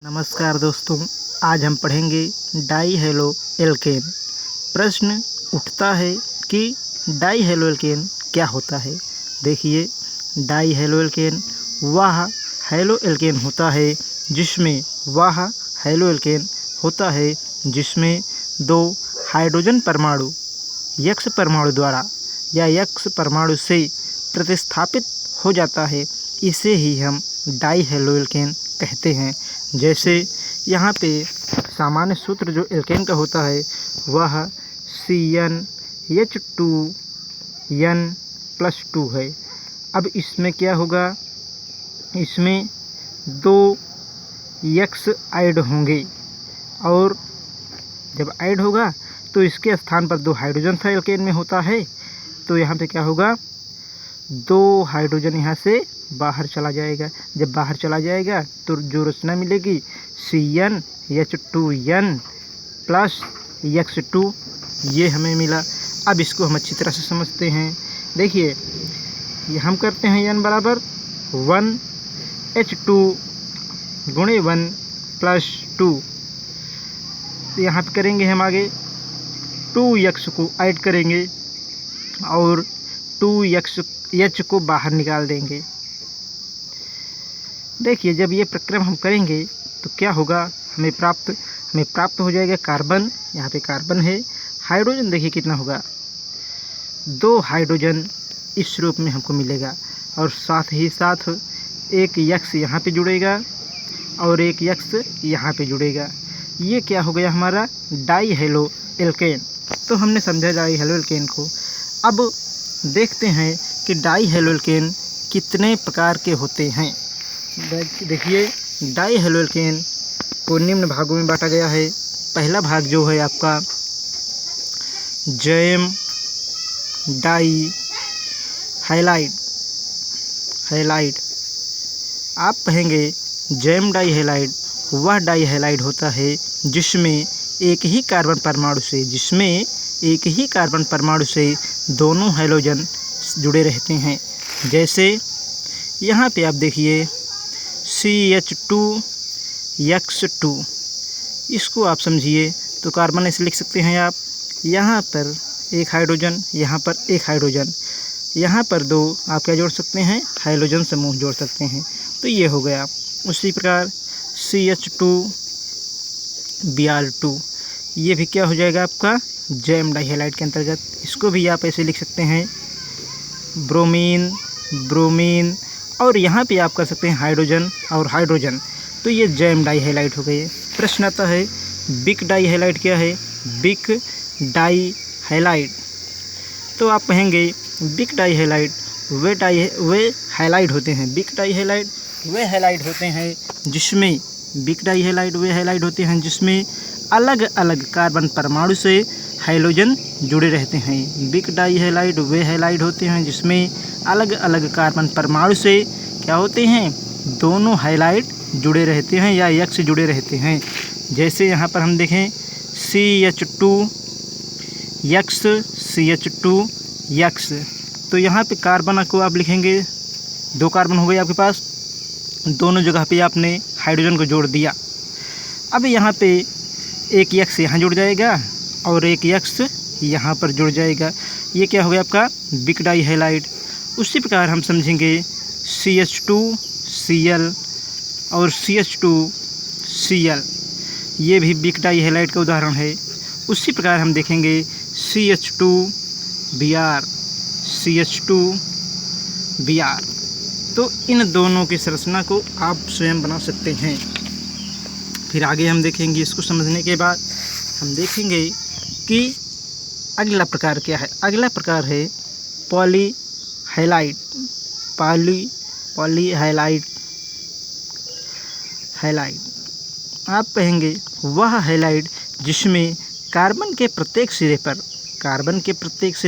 नमस्कार दोस्तों, आज हम पढ़ेंगे डाई हेलो एल्केन। प्रश्न उठता है कि डाई हेलो एल्केन क्या होता है। देखिए, डाई हेलो एल्केन वह हेलो एल्केन होता है जिसमें दो हाइड्रोजन परमाणु यक्ष परमाणु द्वारा या यक्ष परमाणु से प्रतिस्थापित हो जाता है। इसे ही हम डाई हेलो एल्केन कहते हैं। जैसे यहाँ पे सामान्य सूत्र जो एल्केन का होता है वह CnH2n+2 है। अब इसमें क्या होगा, इसमें दो यक्ष ऐड होंगे और जब ऐड होगा तो इसके स्थान पर दो हाइड्रोजन था एल्केन में होता है, तो यहाँ पे क्या होगा, दो हाइड्रोजन यहाँ से बाहर चला जाएगा। जब बाहर चला जाएगा तो जो रचना मिलेगी CnH2n+X2, ये हमें मिला। अब इसको हम अच्छी तरह से समझते हैं। देखिए, ये हम करते हैं n बराबर 1H2 गुणे 1+2। यहाँ पे करेंगे हम आगे 2x को ऐड करेंगे और 2H को बाहर निकाल देंगे। देखिए, जब ये प्रक्रम हम करेंगे तो क्या होगा, हमें प्राप्त हो जाएगा कार्बन। यहाँ पे कार्बन है। हाइड्रोजन देखिए कितना होगा, 2 हाइड्रोजन इस रूप में हमको मिलेगा और साथ ही साथ एक यक्ष यहाँ पे जुड़ेगा और एक यक्ष यहाँ पे जुड़ेगा। ये क्या हो गया, हमारा डाई हेलो एल्केन। तो हमने समझा डाई हेलो एल्केन को। अब देखते हैं कि डाई हेलो एल्केन कितने प्रकार के होते हैं। देखिए, डाई हेलो एल्केन को निम्न भागों में बांटा गया है। पहला भाग जो है आपका जैम डाई हैलाइड। आप कहेंगे जैम डाई हैलाइड वह डाई हैलाइड होता है जिसमें एक ही कार्बन परमाणु से दोनों हाइड्रोजन जुड़े रहते हैं। जैसे यहाँ पे आप देखिए CH2X2, इसको आप समझिए तो कार्बन ऐसे लिख सकते हैं आप, यहाँ पर एक हाइड्रोजन, यहाँ पर एक हाइड्रोजन, यहाँ पर दो आप क्या जोड़ सकते हैं, हाइड्रोजन समूह जोड़ सकते हैं। तो ये हो गया। उसी प्रकार CH2Br2, ये भी क्या हो जाएगा आपका जैम डाई हैलाइड के अंतर्गत। इसको भी आप ऐसे लिख सकते हैं ब्रोमीन और यहाँ पे आप कर सकते हैं हाइड्रोजन और हाइड्रोजन। तो ये जैम डाई हैलाइड हो गए। प्रश्न आता है बिक डाई हैलाइड क्या है। बिक डाई हैलाइड, तो आप कहेंगे बिक डाई हैलाइड वे हैलाइड होते हैं। बिक डाई हैलाइड वे हैलाइड होते हैं जिसमें अलग अलग कार्बन परमाणु से हाइड्रोजन जुड़े रहते हैं। बिक डाई हैलाइड वे हैलाइड होते हैं जिसमें अलग अलग कार्बन परमाणु से क्या होते हैं, दोनों हाइलाइड जुड़े रहते हैं या यक्ष जुड़े रहते हैं। जैसे यहाँ पर हम देखें CH2X, तो यहाँ पे कार्बन को आप लिखेंगे, 2 कार्बन हो गए आपके पास, दोनों जगह पे आपने हाइड्रोजन को जोड़ दिया। अब यहाँ पे एक यक्ष यहाँ जुड़ जाएगा और एक यक्ष यहाँ पर जुड़ जाएगा। ये क्या हो गया आपका बिक डाई हैलाइड। उसी प्रकार हम समझेंगे CH2Cl और CH2Cl, ये भी बिक डाई हैलाइड का उदाहरण है। उसी प्रकार हम देखेंगे CH2Br, तो इन दोनों की संरचना को आप स्वयं बना सकते हैं। फिर आगे हम देखेंगे, इसको समझने के बाद हम देखेंगे कि अगला प्रकार क्या है। अगला प्रकार है पॉलीहैलाइड। आप कहेंगे वह हैलाइड जिसमें कार्बन के प्रत्येक सिरे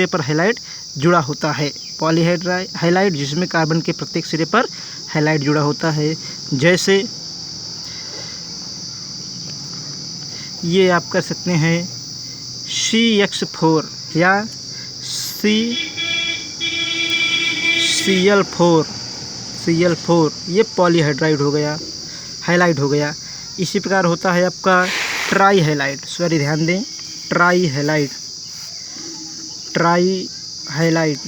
पर हैलाइड जुड़ा होता है। पॉलीहैलाइड जिसमें कार्बन के प्रत्येक सिरे पर हैलाइड जुड़ा होता है। जैसे ये आप कर सकते हैं CX4 या CL4, ये पॉलीहाइड्राइड हो गया, हाइलाइट हो गया। इसी प्रकार होता है आपका ट्राई हैलाइड, सॉरी ध्यान दें, try halide, try halide,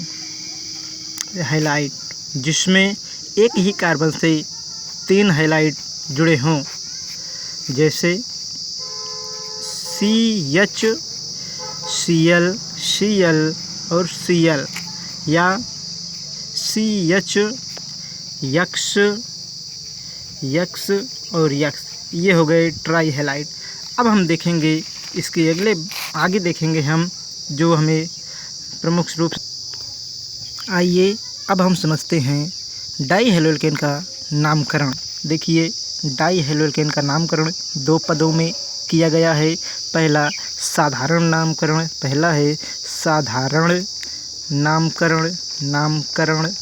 halide जिसमें एक ही कार्बन से 3 हैलाइड जुड़े हों, जैसे CH, Cl, Cl और Cl, या CH, X, X और X। ये हो गए ट्राई हैलाइड। अब हम देखेंगे इसके आगे देखेंगे हम जो हमें प्रमुख रूप। आइए अब हम समझते हैं डाई हैलोएल्केन का नामकरण। देखिए, डाई हैलोएल्केन का नामकरण 2 पदों में किया गया है। पहला साधारण नामकरण, पहला है साधारण नामकरण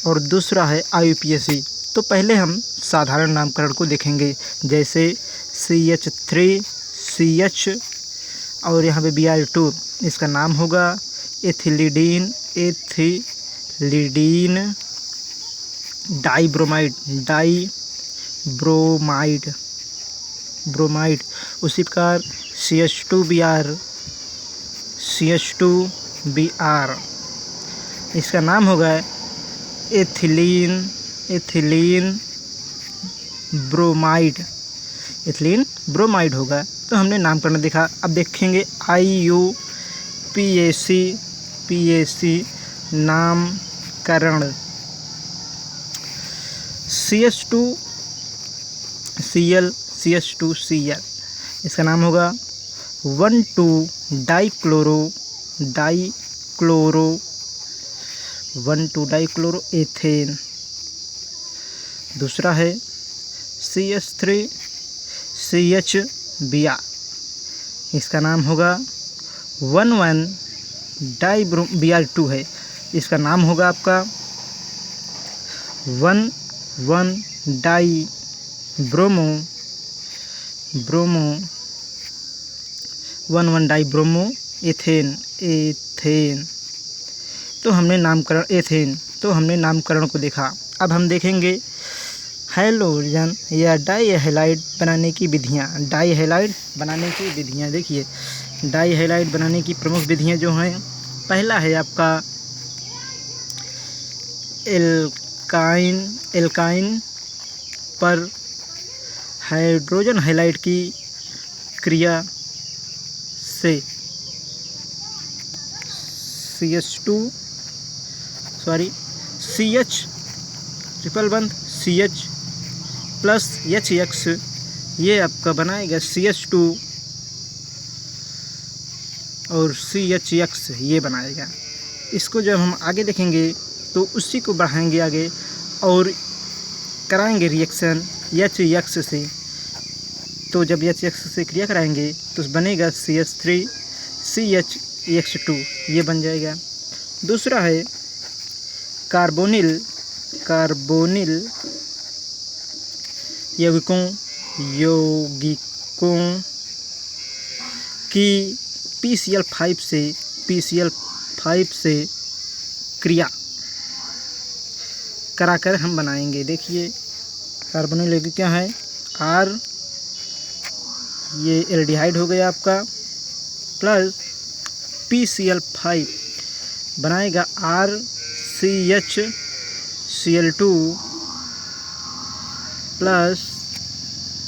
और दूसरा है IUPAC। तो पहले हम साधारण नामकरण को देखेंगे, जैसे CH3, CH और यहाँ पे Br2, इसका नाम होगा एथिलीडीन, डाईब्रोमाइड, ब्रोमाइड। उसी प्रकार CH2Br, इसका नाम होगा एथिलीन ब्रोमाइड होगा। तो हमने नामकरण देखा। अब देखेंगे IUPAC नामकरण। CH2Cl, इसका नाम होगा 1,2-डाइक्लोरोएथेन। दूसरा है CH3CHBr, इसका नाम होगा 1,1-Br2 है, इसका नाम होगा आपका 1,1-डाइब्रोमोएथेन। तो हमने नामकरण को देखा। अब हम देखेंगे हैलोजन या डाई हैलाइड बनाने की विधियाँ। देखिए, डाई हैलाइड बनाने की प्रमुख विधियाँ जो हैं, पहला है आपका एल्काइन पर हाइड्रोजन हैलाइड की क्रिया से CH प्लस HX, ये आपका बनाएगा CH2 और CHX, ये बनाएगा। इसको जब हम आगे देखेंगे तो उसी को बढ़ाएंगे आगे और कराएंगे रिएक्शन HX से। तो जब HX से क्रिया कराएंगे तो बनेगा CH3CHX2, ये बन जाएगा। दूसरा है कार्बोनिल यौगिकों की PCl5 से क्रिया कराकर हम बनाएंगे। देखिए, कार्बोनिल यौगिक क्या है, R, ये एल्डिहाइड हो गया आपका, प्लस PCl5 बनाएगा RCHCl2 प्लस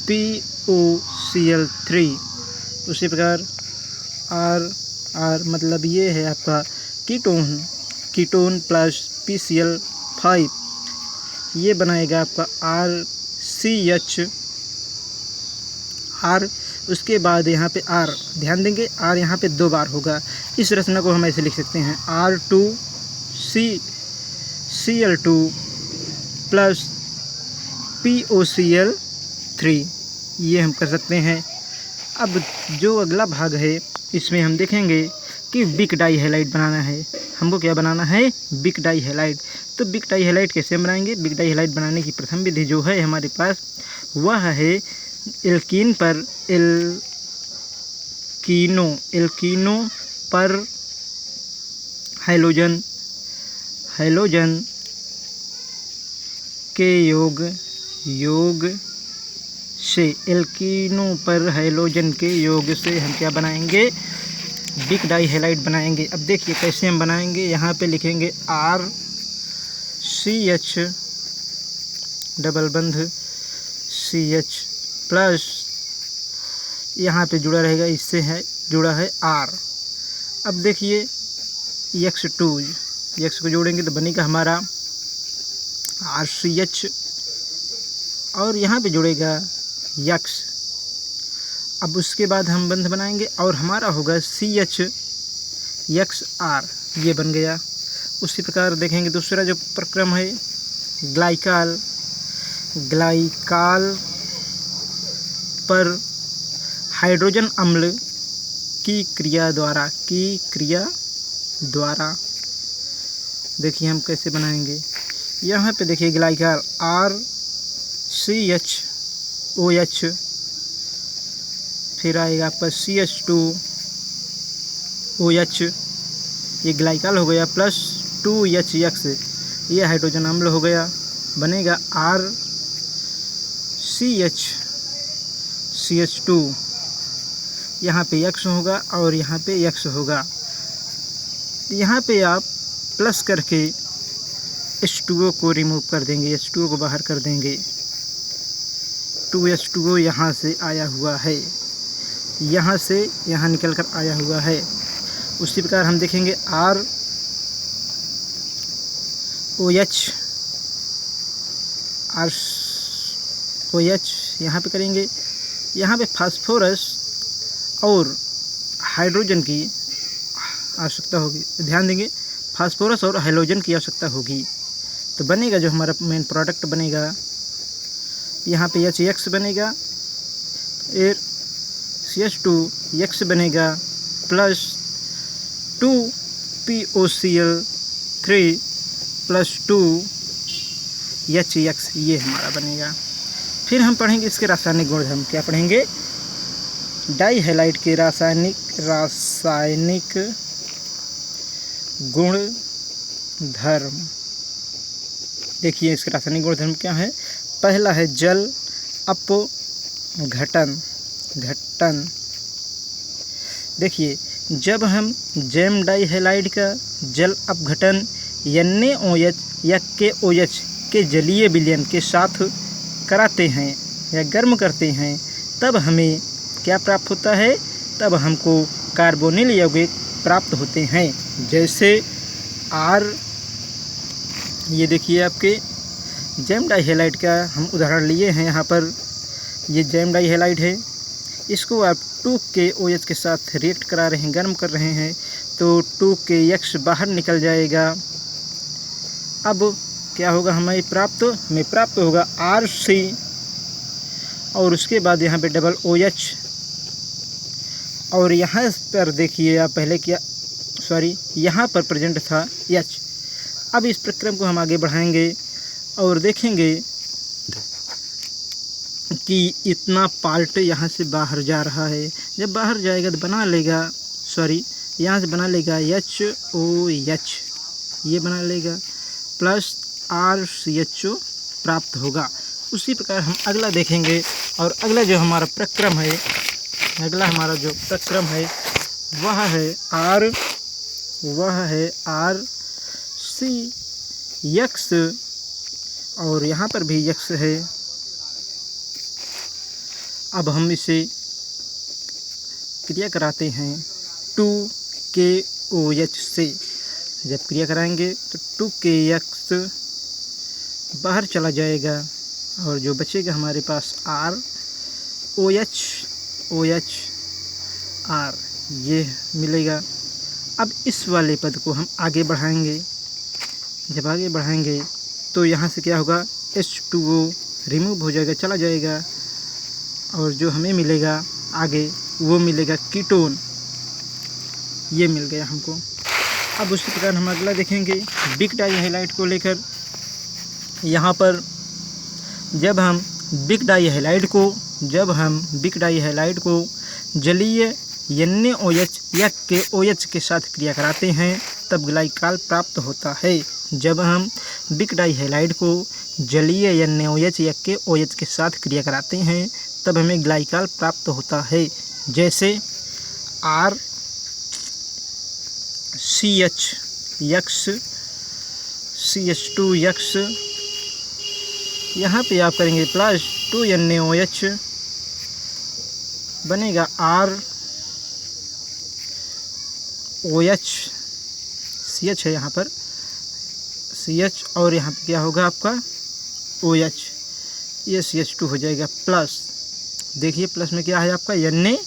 POCl3। उसी प्रकार R मतलब ये है आपका कीटोन प्लस PCl5, ये बनाएगा आपका RCH। उसके बाद यहाँ पे R, ध्यान देंगे R यहाँ पे 2 बार होगा। इस रचना को हम ऐसे लिख सकते हैं R2CCl2 प्लस POCl3, ये हम कर सकते हैं। अब जो अगला भाग है, इसमें हम देखेंगे कि बिक डाई हैलाइड बनाना है। हमको क्या बनाना है, बिक डाई हैलाइड। तो बिक डाई हैलाइड कैसे बनाएंगे? बिक डाई हैलाइड बनाने की प्रथम विधि जो है हमारे पास, वह है एल्कीनो पर हैलोजन के योग से एल्कीनों पर हैलोजन के योग से हम क्या बनाएंगे, बिग डाई हैलाइड बनाएंगे। अब देखिए कैसे हम बनाएंगे। यहाँ पे लिखेंगे RCH डबल बंध CH प्लस, यहाँ पे जुड़ा रहेगा, इससे है जुड़ा है R। अब देखिए X2, X को जोड़ेंगे तो बनेगा हमारा RCH और यहाँ पे जुड़ेगा X। अब उसके बाद हम बंध बनाएंगे और हमारा होगा CHXR, ये बन गया। उसी प्रकार देखेंगे दूसरा जो प्रक्रम है ग्लाइकाल, ग्लाइकाल पर हाइड्रोजन अम्ल की क्रिया द्वारा देखिए हम कैसे बनाएंगे। यहाँ पे देखिए ग्लाइकाल RCHOH, फिर आएगा आपका CH2OH, ये ग्लाइकाल हो गया, प्लस 2HX, ये हाइड्रोजन अम्ल हो गया, बनेगा RCH2, यहाँ पे X होगा और यहाँ पे X होगा। यहाँ पे आप प्लस करके H2O को रिमूव कर देंगे, H2O को बाहर कर देंगे। 2H2O यहाँ से आया हुआ है, यहाँ से यहाँ निकल कर आया हुआ है। उसी प्रकार हम देखेंगे ROH यहाँ पे करेंगे। यहाँ पे फास्फोरस और हाइड्रोजन की आवश्यकता होगी, ध्यान देंगे, फास्फोरस और हैलोजन की आवश्यकता होगी। तो बनेगा जो हमारा मेन प्रोडक्ट बनेगा, यहाँ पे HX बनेगा, फिर CH2X बनेगा, प्लस 2POCl3 प्लस 2HX, ये हमारा बनेगा। फिर हम पढ़ेंगे इसके रासायनिक गुणधर्म। क्या पढ़ेंगे, डाई हैलाइड के रासायनिक गुणधर्म। देखिए इसके रासायनिक गुणधर्म क्या है। पहला है जल अपघटन। देखिए जब हम जैम डाई हैलाइड का जल अपघटन NaOH या KOH के जलीय विलयन के साथ कराते हैं या गर्म करते हैं, तब हमें क्या प्राप्त होता है, तब हमको कार्बोनिल यौगिक प्राप्त होते हैं। जैसे ये देखिए आपके जैम डाई हैलाइड का हम उदाहरण लिए हैं। यहाँ पर ये जैम डाई हैलाइड है, इसको आप 2KOH के साथ रिएक्ट करा रहे हैं, गर्म कर रहे हैं, तो 2KX बाहर निकल जाएगा। अब क्या होगा, हमें प्राप्त होगा RC और उसके बाद यहाँ पे डबल OH, और यहाँ पर देखिए आप पहले यहाँ पर प्रेजेंट था H। अब इस प्रक्रम को हम आगे बढ़ाएंगे और देखेंगे कि इतना पार्ट यहाँ से बाहर जा रहा है। जब बाहर जाएगा तो यहाँ से बना लेगा HOH, ये बना लेगा, प्लस RCHO प्राप्त होगा। उसी प्रकार हम अगला देखेंगे, और अगला जो हमारा प्रक्रम है, वह है RCX, और यहाँ पर भी X है। अब हम इसे क्रिया कराते हैं 2KOH से। जब क्रिया कराएंगे तो 2KX बाहर चला जाएगा और जो बचेगा हमारे पास ROH ये मिलेगा। अब इस वाले पद को हम आगे बढ़ाएंगे। जब आगे बढ़ाएंगे तो यहाँ से क्या होगा, H2O रिमूव हो जाएगा, चला जाएगा, और जो हमें मिलेगा आगे वो मिलेगा कीटोन, ये मिल गया हमको। अब उसी प्रकार हम अगला देखेंगे बिग डाई हैलाइड को लेकर। यहाँ पर जब हम बिग डाई हैलाइड को जलीय NaOH या KOH के साथ क्रिया कराते हैं तब ग्लाइकाल प्राप्त होता है। जब हम बिग डाई हैलाइड को जलीय NaOH या KOH के साथ क्रिया कराते हैं तब हमें ग्लाइकॉल प्राप्त होता है। जैसे R CH X CH2X, यहाँ पे आप करेंगे प्लस 2NaOH, बनेगा R OH, CH है यहाँ पर CH, और यहाँ पे क्या होगा आपका OH, ये CH2 हो जाएगा प्लस। देखिए प्लस में क्या है आपका Na,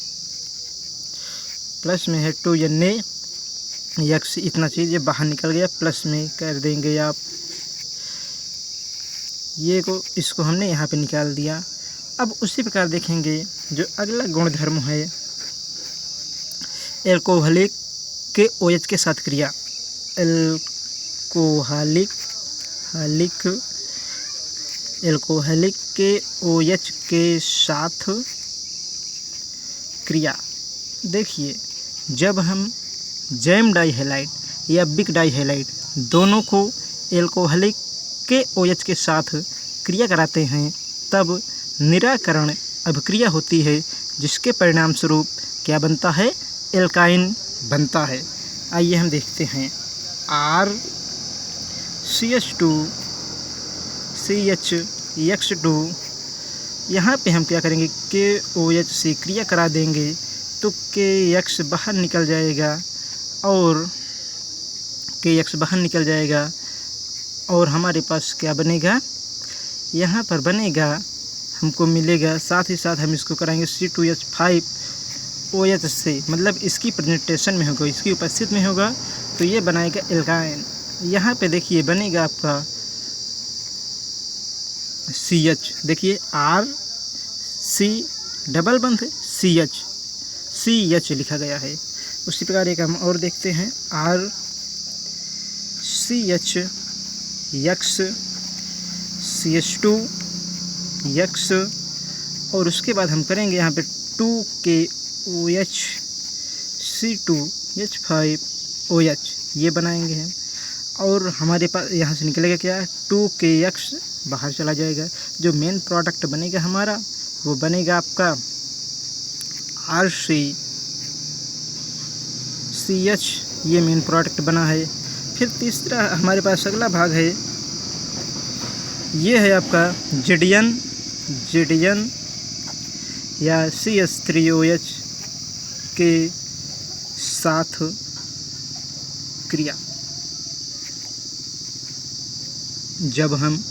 प्लस में है 2NaX, इतना चीज़ ये बाहर निकल गया, प्लस में कर देंगे आप ये को, इसको हमने यहाँ पे निकाल दिया। अब उसी प्रकार देखेंगे जो अगला गुणधर्म है एल्कोहलिक के OH के साथ क्रिया। एल्कोहलिक के OH के साथ क्रिया। देखिए जब हम जैम डाइहैलाइड या बिक डाइहैलाइड दोनों को एल्कोहलिक के OH के साथ क्रिया कराते हैं तब निराकरण अभिक्रिया होती है, जिसके परिणाम स्वरूप क्या बनता है, एल्काइन बनता है। आइए हम देखते हैं R CH2 CHX2, यहाँ पे हम क्या करेंगे KOH से क्रिया करा देंगे तो KX बाहर निकल जाएगा और KX बाहर निकल जाएगा और हमारे पास क्या बनेगा, यहाँ पर बनेगा हमको मिलेगा, साथ ही साथ हम इसको कराएंगे C2H5OH से, मतलब इसकी प्रेजेंटेशन में होगा, इसकी उपस्थिति में होगा तो ये बनाएगा एल्काइन। यहाँ पे देखिए बनेगा आपका CH, देखिए R C डबल बंद CH लिखा गया है। उसी प्रकार एक हम और देखते हैं R CH X CH2X, और उसके बाद हम करेंगे यहाँ पे 2KOH C2H5OH, ये बनाएंगे हम, और हमारे पास यहाँ से निकलेगा क्या, 2KX बाहर चला जाएगा। जो मेन प्रोडक्ट बनेगा हमारा वो बनेगा आपका RCCH, ये मेन प्रोडक्ट बना है। फिर तीसरा हमारे पास अगला भाग है, ये है आपका जेडियन या CH3OH के साथ क्रिया। जब हम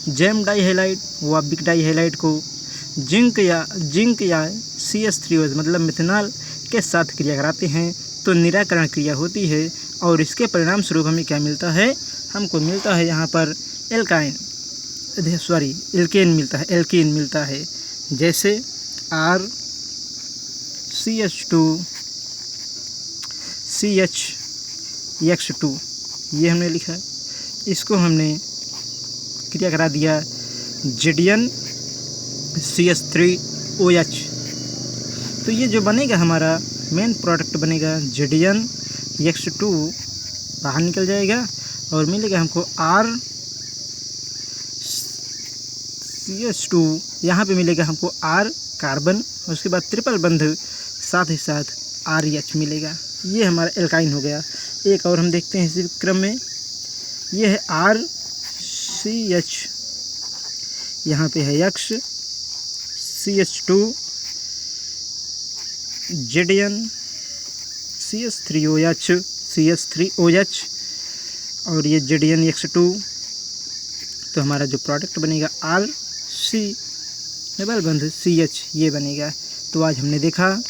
जैम डाइहैलाइड व बिक डाइहैलाइड को जिंक या CH3OH मतलब मिथेनॉल के साथ क्रिया कराते हैं तो निराकरण क्रिया होती है, और इसके परिणाम स्वरूप हमें क्या मिलता है, हमको मिलता है यहाँ पर एल्केन मिलता है। जैसे R CH2 CHX2, ये हमने लिखा, इसको हमने क्रिया करा दिया जेडियन CH3OH, तो ये जो बनेगा हमारा मेन प्रोडक्ट बनेगा जेडियन X2, बाहर निकल जाएगा और मिलेगा हमको R CH2, यहाँ पे मिलेगा हमको R कार्बन, और उसके बाद ट्रिपल बंध, साथ ही साथ RH मिलेगा। ये हमारा एल्काइन हो गया। एक और हम देखते हैं इसी क्रम में, ये है RCH, यहाँ पे है X CH2 जेडियन CH3OH, और ये जेडियन X2, तो हमारा जो प्रोडक्ट बनेगा RC डबल बंध CH, ये बनेगा। तो आज हमने देखा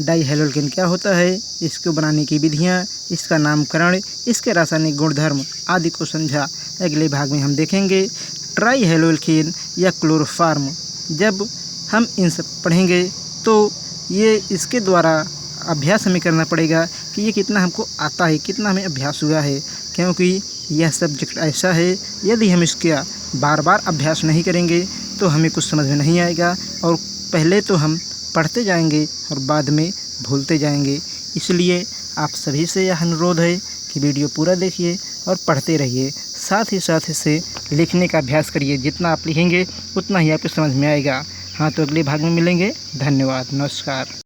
डाइहैलोल्केन क्या होता है, इसको बनाने की विधियाँ, इसका नामकरण, इसके रासायनिक गुणधर्म आदि को समझा। अगले भाग में हम देखेंगे ट्राइहैलोल्केन या क्लोरोफार्म। जब हम इन सब पढ़ेंगे तो ये इसके द्वारा अभ्यास हमें करना पड़ेगा कि ये कितना हमको आता है, कितना हमें अभ्यास हुआ है, क्योंकि यह सब्जेक्ट ऐसा है यदि हम इसका बार बार अभ्यास नहीं करेंगे तो हमें कुछ समझ में नहीं आएगा, और पहले तो हम पढ़ते जाएंगे और बाद में भूलते जाएंगे। इसलिए आप सभी से यह अनुरोध है कि वीडियो पूरा देखिए और पढ़ते रहिए, साथ ही साथ इसे लिखने का अभ्यास करिए। जितना आप लिखेंगे उतना ही आपको समझ में आएगा। हाँ, तो अगले भाग में मिलेंगे। धन्यवाद, नमस्कार।